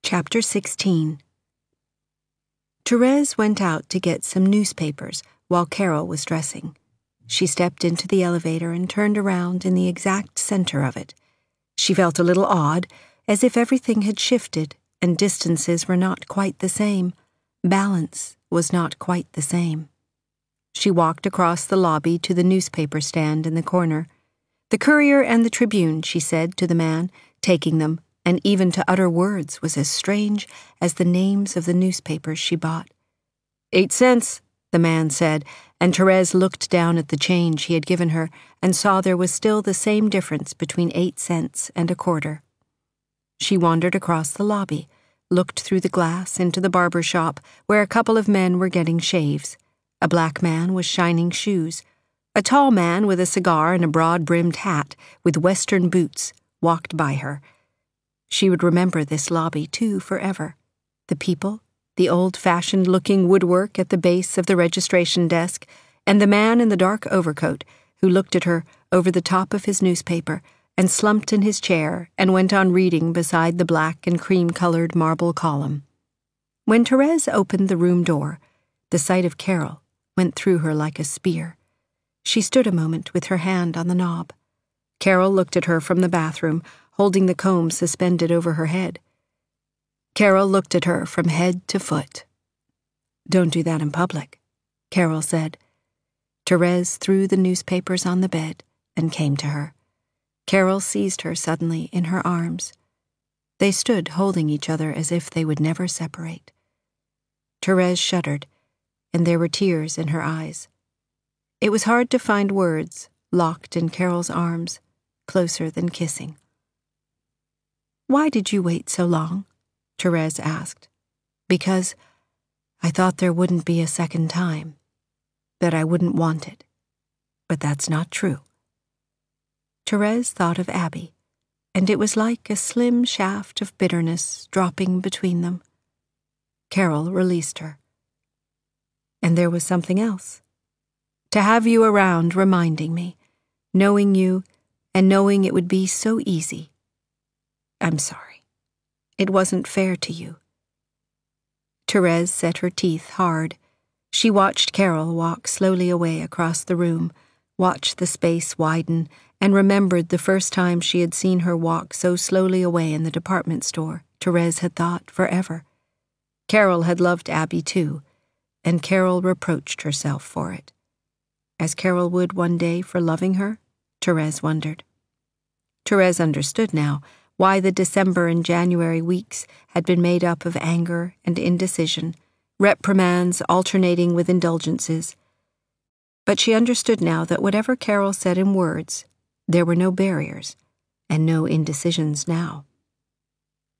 Chapter 16. Therese went out to get some newspapers while Carol was dressing. She stepped into the elevator and turned around in the exact center of it. She felt a little odd, as if everything had shifted and distances were not quite the same. Balance was not quite the same. She walked across the lobby to the newspaper stand in the corner. "The Courier and the Tribune," she said to the man, taking them, and even to utter words was as strange as the names of the newspapers she bought. 8 cents, the man said, and Therese looked down at the change he had given her and saw there was still the same difference between 8 cents and a quarter. She wandered across the lobby, looked through the glass into the barber shop where a couple of men were getting shaves. A black man was shining shoes. A tall man with a cigar and a broad-brimmed hat with western boots walked by her. She would remember this lobby, too, forever. The people, the old-fashioned-looking woodwork at the base of the registration desk, and the man in the dark overcoat who looked at her over the top of his newspaper and slumped in his chair and went on reading beside the black and cream-colored marble column. When Therese opened the room door, the sight of Carol went through her like a spear. She stood a moment with her hand on the knob. Carol looked at her from the bathroom, holding the comb suspended over her head. Carol looked at her from head to foot. "Don't do that in public," Carol said. Therese threw the newspapers on the bed and came to her. Carol seized her suddenly in her arms. They stood holding each other as if they would never separate. Therese shuddered, and there were tears in her eyes. It was hard to find words, locked in Carol's arms, closer than kissing. "Why did you wait so long?" Therese asked. "Because I thought there wouldn't be a second time, that I wouldn't want it. But that's not true." Therese thought of Abby, and it was like a slim shaft of bitterness dropping between them. Carol released her. "And there was something else. To have you around reminding me, knowing you, and knowing it would be so easy. I'm sorry. It wasn't fair to you." Therese set her teeth hard. She watched Carol walk slowly away across the room, watched the space widen, and remembered the first time she had seen her walk so slowly away in the department store. Therese had thought forever. Carol had loved Abby too, and Carol reproached herself for it. As Carol would one day for loving her, Therese wondered. Therese understood now why the December and January weeks had been made up of anger and indecision, reprimands alternating with indulgences. But she understood now that whatever Carol said in words, there were no barriers and no indecisions now.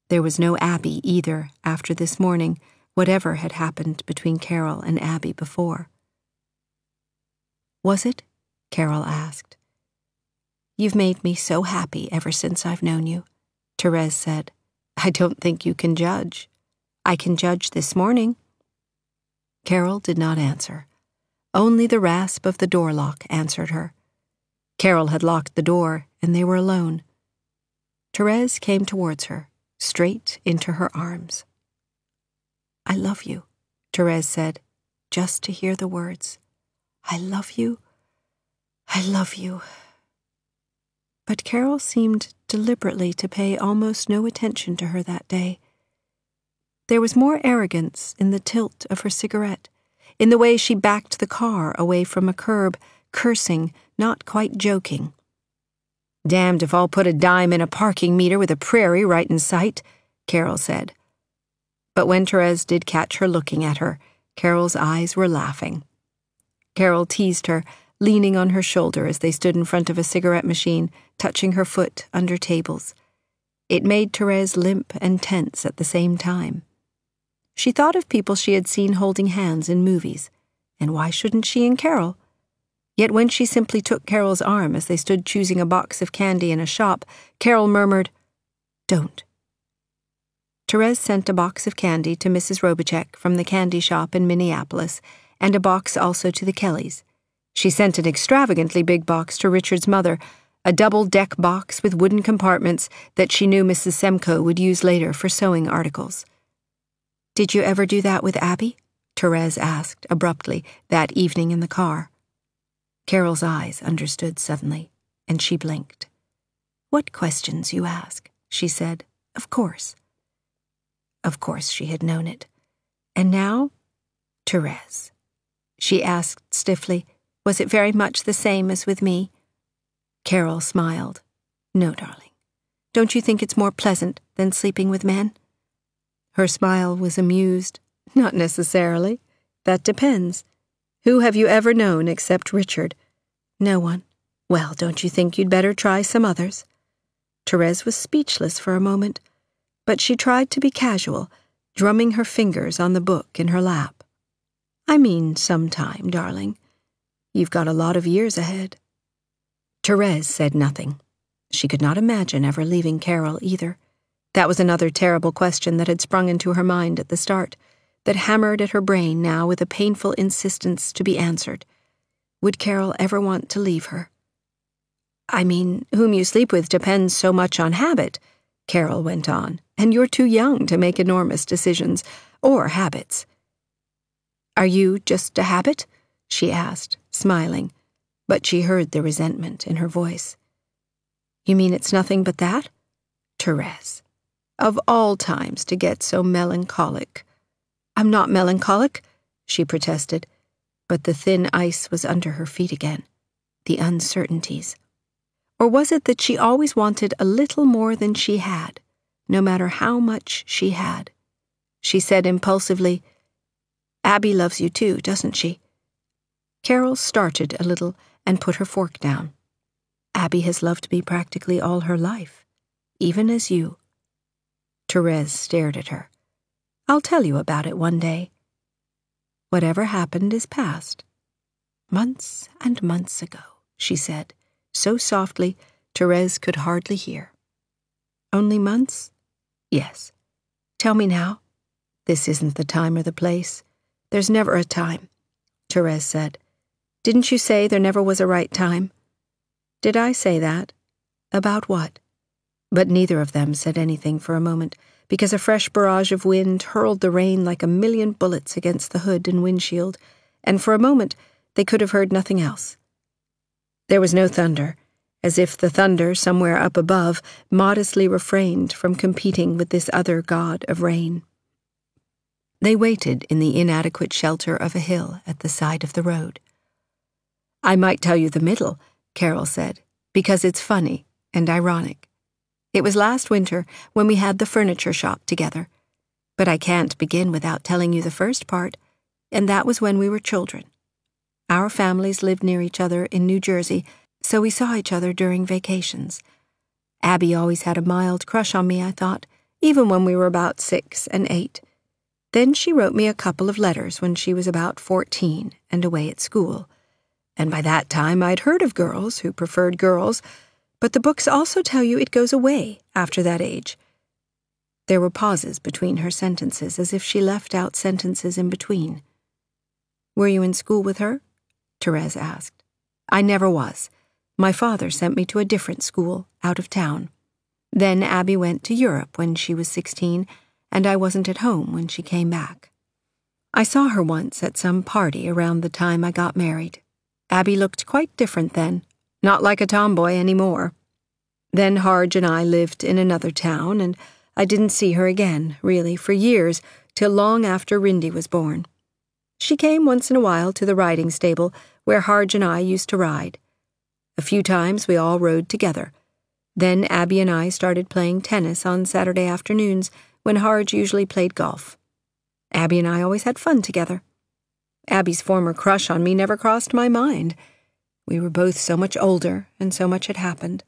There was no Abby either after this morning, whatever had happened between Carol and Abby before. "Was it?" Carol asked. "You've made me so happy ever since I've known you," Therese said. "I don't think you can judge. I can judge this morning." Carol did not answer. Only the rasp of the door lock answered her. Carol had locked the door, and they were alone. Therese came towards her, straight into her arms. "I love you," Therese said, just to hear the words. "I love you. I love you." But Carol seemed deliberately to pay almost no attention to her that day. There was more arrogance in the tilt of her cigarette, in the way she backed the car away from a curb, cursing, not quite joking. "Damned if I'll put a dime in a parking meter with a prairie right in sight," Carol said. But when Therese did catch her looking at her, Carol's eyes were laughing. Carol teased her, leaning on her shoulder as they stood in front of a cigarette machine, touching her foot under tables. It made Therese limp and tense at the same time. She thought of people she had seen holding hands in movies, and why shouldn't she and Carol? Yet when she simply took Carol's arm as they stood choosing a box of candy in a shop, Carol murmured, "Don't." Therese sent a box of candy to Mrs. Robichek from the candy shop in Minneapolis, and a box also to the Kellys. She sent an extravagantly big box to Richard's mother, a double-deck box with wooden compartments that she knew Mrs. Semko would use later for sewing articles. "Did you ever do that with Abby?" Therese asked abruptly that evening in the car. Carol's eyes understood suddenly, and she blinked. "What questions you ask," she said. "Of course." Of course she had known it. And now, Therese. She asked stiffly, "Was it very much the same as with me?" Carol smiled. "No, darling. Don't you think it's more pleasant than sleeping with men?" Her smile was amused. "Not necessarily. That depends. Who have you ever known except Richard?" "No one." "Well, don't you think you'd better try some others?" Therese was speechless for a moment, but she tried to be casual, drumming her fingers on the book in her lap. "I mean sometime, darling. You've got a lot of years ahead." Therese said nothing. She could not imagine ever leaving Carol either. That was another terrible question that had sprung into her mind at the start, that hammered at her brain now with a painful insistence to be answered. Would Carol ever want to leave her? "I mean, whom you sleep with depends so much on habit," Carol went on, "and you're too young to make enormous decisions, or habits." "Are you just a habit?" she asked, smiling, but she heard the resentment in her voice. "You mean it's nothing but that?" "Therese, of all times to get so melancholic." "I'm not melancholic," she protested, but the thin ice was under her feet again, the uncertainties. Or was it that she always wanted a little more than she had, no matter how much she had? She said impulsively, "Abby loves you too, doesn't she?" Carol started a little and put her fork down. "Abby has loved me practically all her life, even as you." Therese stared at her. "I'll tell you about it one day." "Whatever happened is past." "Months and months ago," she said, so softly Therese could hardly hear. "Only months?" "Yes." "Tell me now." "This isn't the time or the place." "There's never a time," Therese said. "Didn't you say there never was a right time?" "Did I say that? About what?" But neither of them said anything for a moment, because a fresh barrage of wind hurled the rain like a million bullets against the hood and windshield, and for a moment they could have heard nothing else. There was no thunder, as if the thunder somewhere up above modestly refrained from competing with this other god of rain. They waited in the inadequate shelter of a hill at the side of the road. "I might tell you the middle," Carol said, "because it's funny and ironic. It was last winter when we had the furniture shop together. But I can't begin without telling you the first part, and that was when we were children. Our families lived near each other in New Jersey, so we saw each other during vacations. Abby always had a mild crush on me, I thought, even when we were about 6 and 8. Then she wrote me a couple of letters when she was about 14 and away at school. And by that time I'd heard of girls who preferred girls, but the books also tell you it goes away after that age. There were pauses between her sentences, as if she left out sentences in between. "Were you in school with her?" Therese asked. "I never was. My father sent me to a different school, out of town. Then Abby went to Europe when she was 16, and I wasn't at home when she came back. I saw her once at some party around the time I got married. Abby looked quite different then, not like a tomboy anymore. Then Harge and I lived in another town, and I didn't see her again, really, for years, till long after Rindy was born. She came once in a while to the riding stable, where Harge and I used to ride. A few times we all rode together. Then Abby and I started playing tennis on Saturday afternoons, when Harge usually played golf. Abby and I always had fun together. Abby's former crush on me never crossed my mind. We were both so much older, and so much had happened.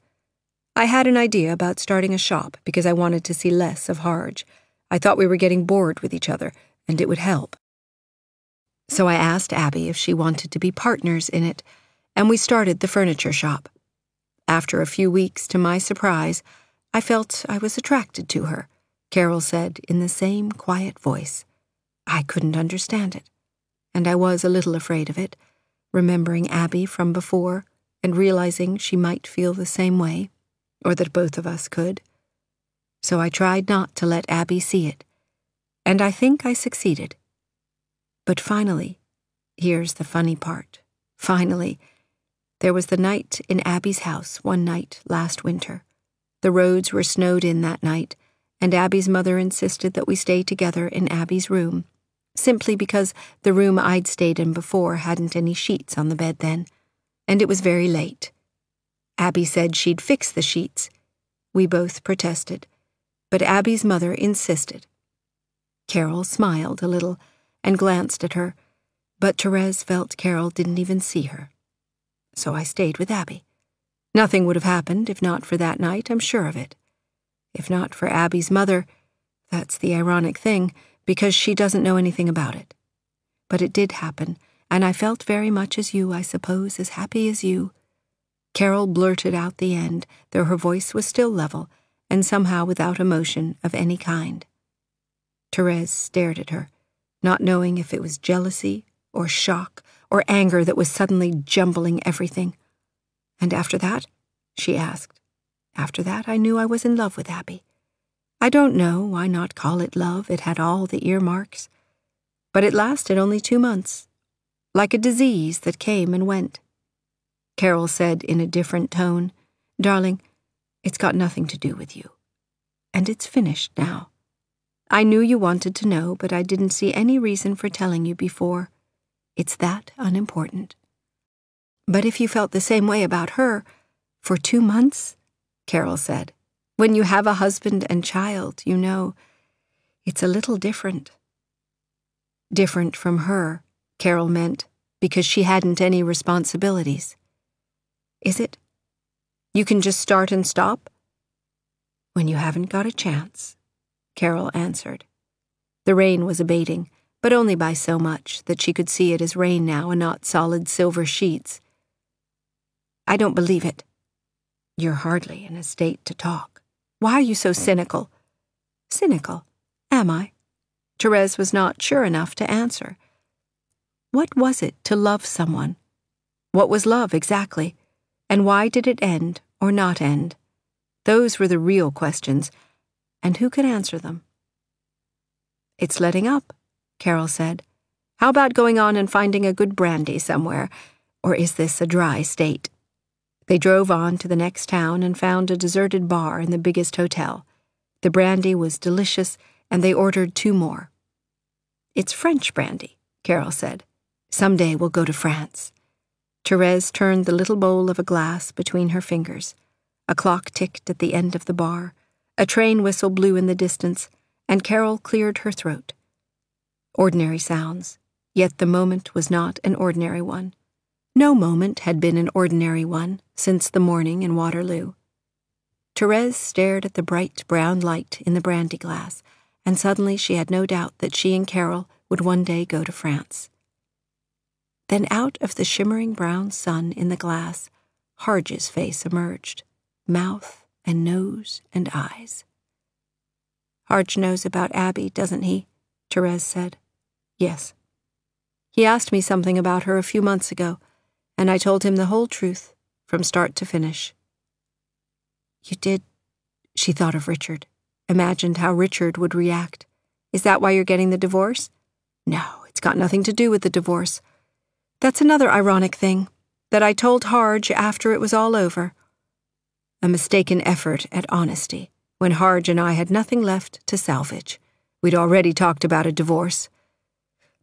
I had an idea about starting a shop because I wanted to see less of Harge. I thought we were getting bored with each other, and it would help. So I asked Abby if she wanted to be partners in it, and we started the furniture shop. After a few weeks, to my surprise, I felt I was attracted to her, Carol said in the same quiet voice. I couldn't understand it, and I was a little afraid of it, remembering Abby from before, and realizing she might feel the same way, or that both of us could. So I tried not to let Abby see it, and I think I succeeded. But finally, here's the funny part, finally, there was the night in Abby's house one night last winter. The roads were snowed in that night, and Abby's mother insisted that we stay together in Abby's room, simply because the room I'd stayed in before hadn't any sheets on the bed then, and it was very late. Abby said she'd fix the sheets. We both protested, but Abby's mother insisted. Carol smiled a little and glanced at her, but Therese felt Carol didn't even see her. So I stayed with Abby. Nothing would have happened if not for that night, I'm sure of it. If not for Abby's mother, that's the ironic thing, because she doesn't know anything about it. But it did happen, and I felt very much as you, I suppose, as happy as you. Carol blurted out the end, though her voice was still level, and somehow without emotion of any kind. Therese stared at her, not knowing if it was jealousy, or shock, or anger that was suddenly jumbling everything. And after that? She asked. After that, I knew I was in love with Abby. I don't know, why not call it love? It had all the earmarks. But it lasted only 2 months, like a disease that came and went. Carol said in a different tone, "Darling, it's got nothing to do with you. And it's finished now. I knew you wanted to know, but I didn't see any reason for telling you before. It's that unimportant. But if you felt the same way about her, for 2 months, Carol said, when you have a husband and child, you know, it's a little different." Different from her, Carol meant, because she hadn't any responsibilities. Is it? You can just start and stop? When you haven't got a chance, Carol answered. The rain was abating, but only by so much that she could see it as rain now and not solid silver sheets. I don't believe it. You're hardly in a state to talk. Why are you so cynical? Cynical? Am I? Therese was not sure enough to answer. What was it to love someone? What was love exactly? And why did it end or not end? Those were the real questions, and who could answer them? It's letting up, Carol said. How about going on and finding a good brandy somewhere? Or is this a dry state? They drove on to the next town and found a deserted bar in the biggest hotel. The brandy was delicious, and they ordered 2 more. It's French brandy, Carol said. Someday we'll go to France. Therese turned the little bowl of a glass between her fingers. A clock ticked at the end of the bar. A train whistle blew in the distance, and Carol cleared her throat. Ordinary sounds, yet the moment was not an ordinary one. No moment had been an ordinary one since the morning in Waterloo. Therese stared at the bright brown light in the brandy glass, and suddenly she had no doubt that she and Carol would one day go to France. Then out of the shimmering brown sun in the glass, Harge's face emerged, mouth and nose and eyes. Harge knows about Abby, doesn't he? Therese said. Yes. He asked me something about her a few months ago, and I told him the whole truth, from start to finish. You did? She thought of Richard, imagined how Richard would react. Is that why you're getting the divorce? No, it's got nothing to do with the divorce. That's another ironic thing, that I told Harge after it was all over. A mistaken effort at honesty, when Harge and I had nothing left to salvage. We'd already talked about a divorce.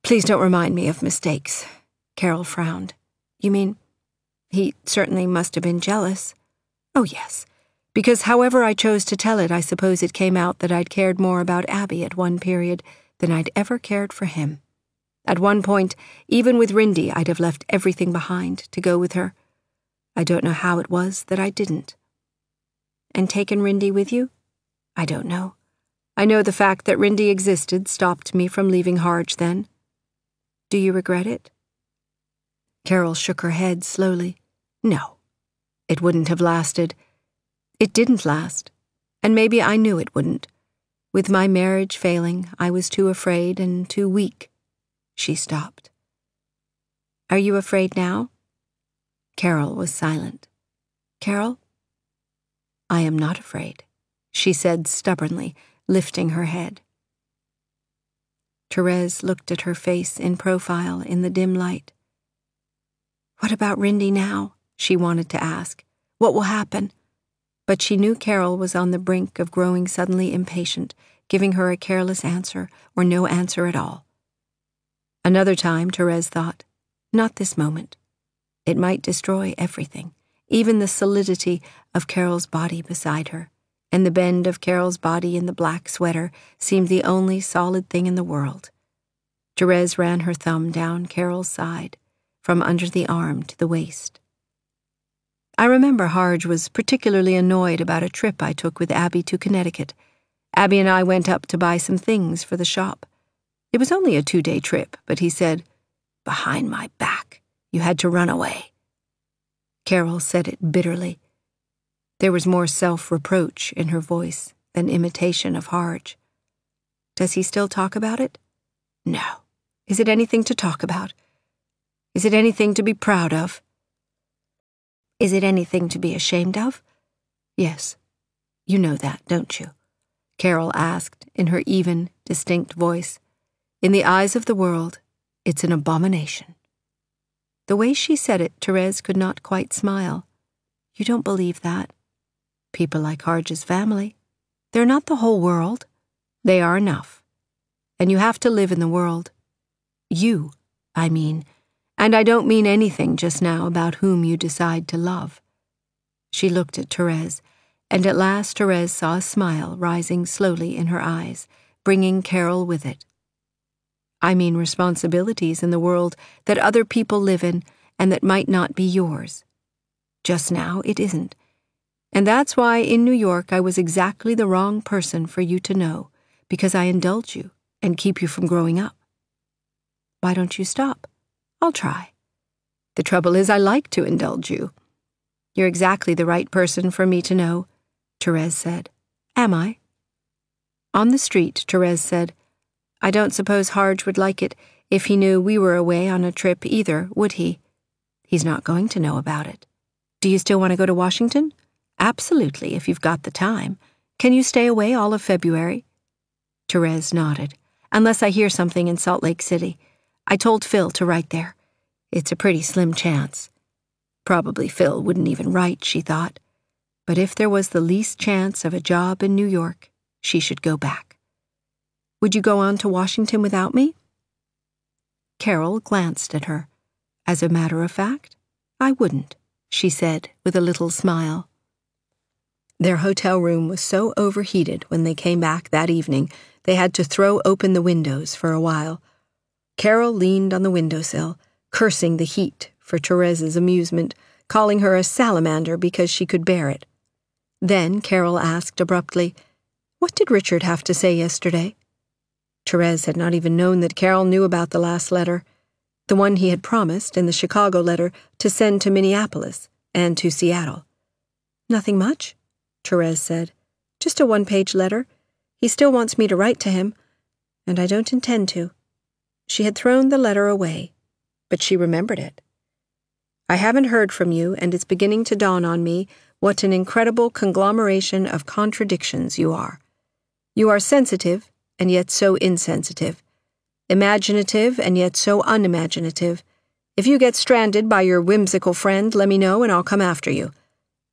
Please don't remind me of mistakes. Carol frowned. You mean, he certainly must have been jealous. Oh, yes, because however I chose to tell it, I suppose it came out that I'd cared more about Abby at one period than I'd ever cared for him. At one point, even with Rindy, I'd have left everything behind to go with her. I don't know how it was that I didn't. And taken Rindy with you? I don't know. I know the fact that Rindy existed stopped me from leaving Harge then. Do you regret it? Carol shook her head slowly. No, it wouldn't have lasted. It didn't last, and maybe I knew it wouldn't. With my marriage failing, I was too afraid and too weak. She stopped. Are you afraid now? Carol was silent. "Carol?" "I am not afraid," she said stubbornly, lifting her head. Therese looked at her face in profile in the dim light. "What about Rindy now?" she wanted to ask. "What will happen?" But she knew Carol was on the brink of growing suddenly impatient, giving her a careless answer or no answer at all. Another time, Therese thought, not this moment. It might destroy everything, even the solidity of Carol's body beside her, and the bend of Carol's body in the black sweater seemed the only solid thing in the world. Therese ran her thumb down Carol's side, from under the arm to the waist. "I remember Harge was particularly annoyed about a trip I took with Abby to Connecticut. Abby and I went up to buy some things for the shop. It was only a 2-day trip, but he said, 'Behind my back, you had to run away.'" Carol said it bitterly. There was more self-reproach in her voice than imitation of Harge. "Does he still talk about it?" "No. Is it anything to talk about? Is it anything to be proud of?" "Is it anything to be ashamed of?" "Yes. You know that, don't you?" Carol asked in her even, distinct voice. "In the eyes of the world, it's an abomination." The way she said it, Therese could not quite smile. "You don't believe that?" "People like Harge's family. They're not the whole world. They are enough. And you have to live in the world. You, I mean. And I don't mean anything just now about whom you decide to love." She looked at Therese, and at last Therese saw a smile rising slowly in her eyes, bringing Carol with it. "I mean responsibilities in the world that other people live in and that might not be yours. Just now it isn't. And that's why in New York I was exactly the wrong person for you to know, because I indulge you and keep you from growing up. Why don't you stop? I'll try. The trouble is I like to indulge you." "You're exactly the right person for me to know," Therese said. "Am I?" On the street, Therese said, "I don't suppose Harge would like it if he knew we were away on a trip either, would he?" "He's not going to know about it." "Do you still want to go to Washington?" "Absolutely, if you've got the time. Can you stay away all of February?" Therese nodded. "Unless I hear something in Salt Lake City. I told Phil to write there. It's a pretty slim chance." Probably Phil wouldn't even write, she thought. But if there was the least chance of a job in New York, she should go back. "Would you go on to Washington without me?" Carol glanced at her. "As a matter of fact, I wouldn't," she said with a little smile. Their hotel room was so overheated when they came back that evening they had to throw open the windows for a while. Carol leaned on the windowsill, cursing the heat for Therese's amusement, calling her a salamander because she could bear it. Then Carol asked abruptly, "What did Richard have to say yesterday?" Therese had not even known that Carol knew about the last letter, the one he had promised in the Chicago letter to send to Minneapolis and to Seattle. "Nothing much," Therese said. "Just a 1-page letter. He still wants me to write to him, and I don't intend to." She had thrown the letter away, but she remembered it. "I haven't heard from you, and it's beginning to dawn on me what an incredible conglomeration of contradictions you are. You are sensitive, and yet so insensitive. Imaginative, and yet so unimaginative. If you get stranded by your whimsical friend, let me know and I'll come after you.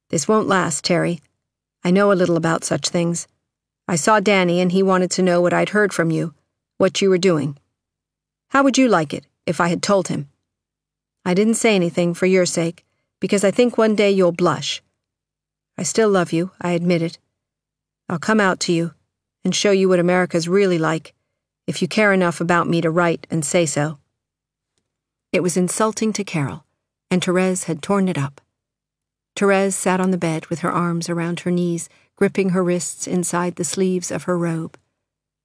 This won't last, Terry. I know a little about such things. I saw Danny and he wanted to know what I'd heard from you, what you were doing. How would you like it if I had told him? I didn't say anything for your sake, because I think one day you'll blush. I still love you, I admit it. I'll come out to you and show you what America's really like, if you care enough about me to write and say so." It was insulting to Carol, and Therese had torn it up. Therese sat on the bed with her arms around her knees, gripping her wrists inside the sleeves of her robe.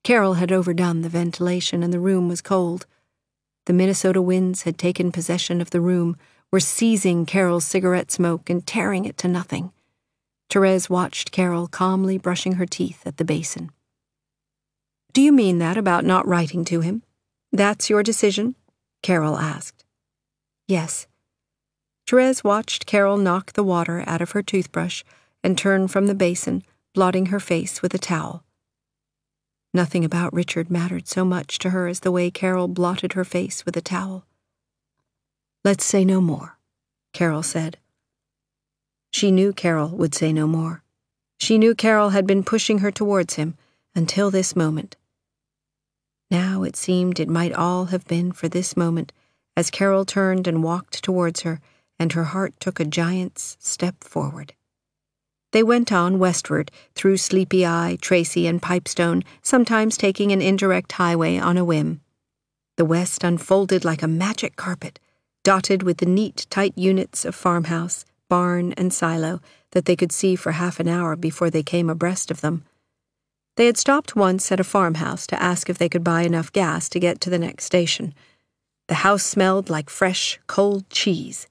Carol had overdone the ventilation and the room was cold. The Minnesota winds had taken possession of the room, were seizing Carol's cigarette smoke and tearing it to nothing. Therese watched Carol calmly brushing her teeth at the basin. "Do you mean that about not writing to him? That's your decision?" Carol asked. "Yes. Therese watched Carol knock the water out of her toothbrush and turn from the basin, blotting her face with a towel. Nothing about Richard mattered so much to her as the way Carol blotted her face with a towel. "Let's say no more," Carol said. She knew Carol would say no more. She knew Carol had been pushing her towards him until this moment. Now it seemed it might all have been for this moment, as Carol turned and walked towards her, and her heart took a giant's step forward. They went on westward, through Sleepy Eye, Tracy, and Pipestone, sometimes taking an indirect highway on a whim. The west unfolded like a magic carpet, dotted with the neat, tight units of farmhouse, barn, and silo that they could see for half an hour before they came abreast of them. They had stopped once at a farmhouse to ask if they could buy enough gas to get to the next station. The house smelled like fresh, cold cheese.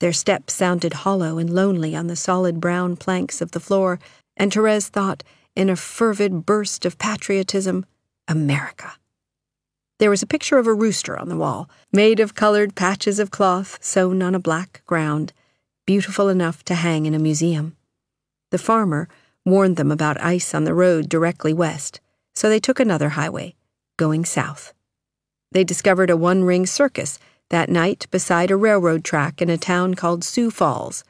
Their steps sounded hollow and lonely on the solid brown planks of the floor, and Therese thought, in a fervid burst of patriotism, America. There was a picture of a rooster on the wall, made of colored patches of cloth sewn on a black ground, beautiful enough to hang in a museum. The farmer warned them about ice on the road directly west, so they took another highway, going south. They discovered a one-ring circus that night beside a railroad track in a town called Sioux Falls.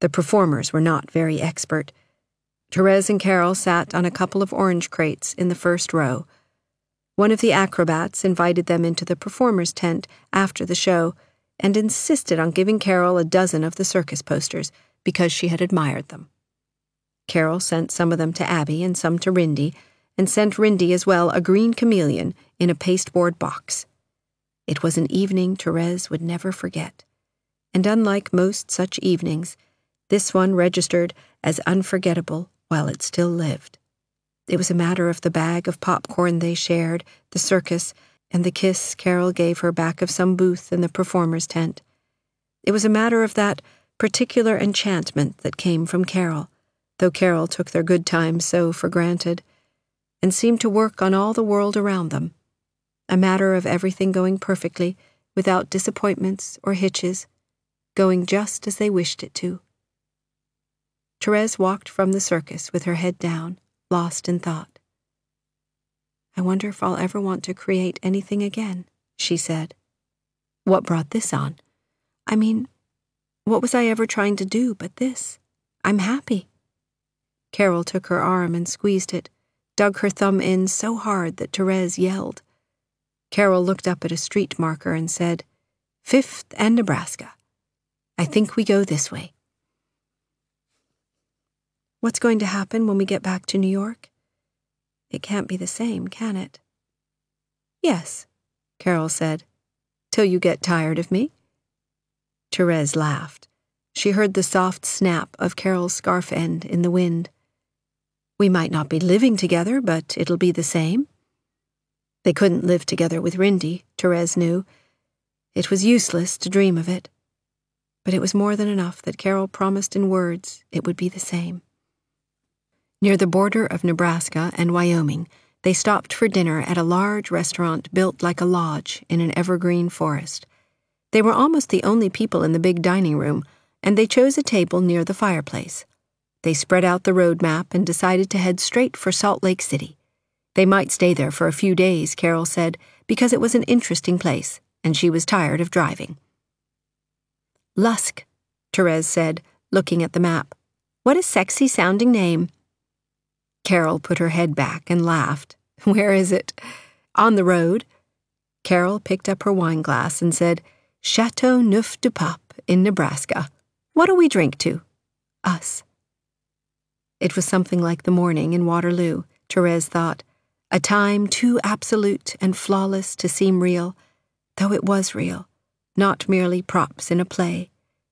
The performers were not very expert. Therese and Carol sat on a couple of orange crates in the first row. One of the acrobats invited them into the performers' tent after the show and insisted on giving Carol a dozen of the circus posters because she had admired them. Carol sent some of them to Abby and some to Rindy, and sent Rindy as well a green chameleon in a pasteboard box. It was an evening Therese would never forget, and unlike most such evenings, this one registered as unforgettable while it still lived. It was a matter of the bag of popcorn they shared, the circus, and the kiss Carol gave her back of some booth in the performers' tent. It was a matter of that particular enchantment that came from Carol, though Carol took their good times so for granted, and seemed to work on all the world around them. A matter of everything going perfectly, without disappointments or hitches, going just as they wished it to. Therese walked from the circus with her head down, lost in thought. "I wonder if I'll ever want to create anything again," she said. "What brought this on? I mean, what was I ever trying to do but this? I'm happy." Carol took her arm and squeezed it, dug her thumb in so hard that Therese yelled. Carol looked up at a street marker and said, "5th and Nebraska. I think we go this way." "What's going to happen when we get back to New York? It can't be the same, can it?" "Yes," Carol said, "till you get tired of me." Therese laughed. She heard the soft snap of Carol's scarf end in the wind. "We might not be living together, but it'll be the same." They couldn't live together with Rindy, Therese knew. It was useless to dream of it. But it was more than enough that Carol promised in words it would be the same. Near the border of Nebraska and Wyoming, they stopped for dinner at a large restaurant built like a lodge in an evergreen forest. They were almost the only people in the big dining room, and they chose a table near the fireplace. They spread out the road map and decided to head straight for Salt Lake City. They might stay there for a few days, Carol said, because it was an interesting place, and she was tired of driving. "Lusk," Therese said, looking at the map. "What a sexy-sounding name." Carol put her head back and laughed. "Where is it?" "On the road." Carol picked up her wine glass and said, "Chateau Neuf du Pape in Nebraska. What'll we drink to?" "Us." It was something like the morning in Waterloo, Therese thought, a time too absolute and flawless to seem real, though it was real, not merely props in a play,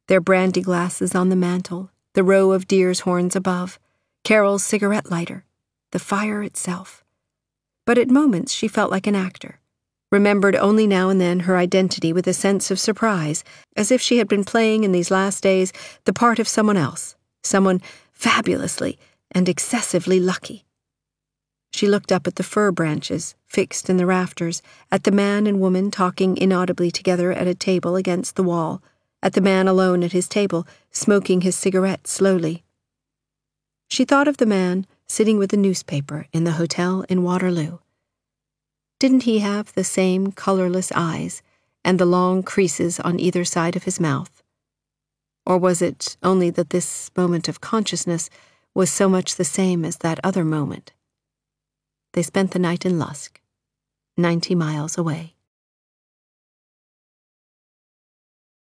their brandy glasses on the mantel, the row of deer's horns above, Carol's cigarette lighter, the fire itself. But at moments she felt like an actor, remembered only now and then her identity with a sense of surprise, as if she had been playing in these last days the part of someone else, someone fabulously and excessively lucky. She looked up at the fir branches, fixed in the rafters, at the man and woman talking inaudibly together at a table against the wall, at the man alone at his table, smoking his cigarette slowly. She thought of the man sitting with a newspaper in the hotel in Waterloo. Didn't he have the same colorless eyes and the long creases on either side of his mouth? Or was it only that this moment of consciousness was so much the same as that other moment? They spent the night in Lusk, 90 miles away.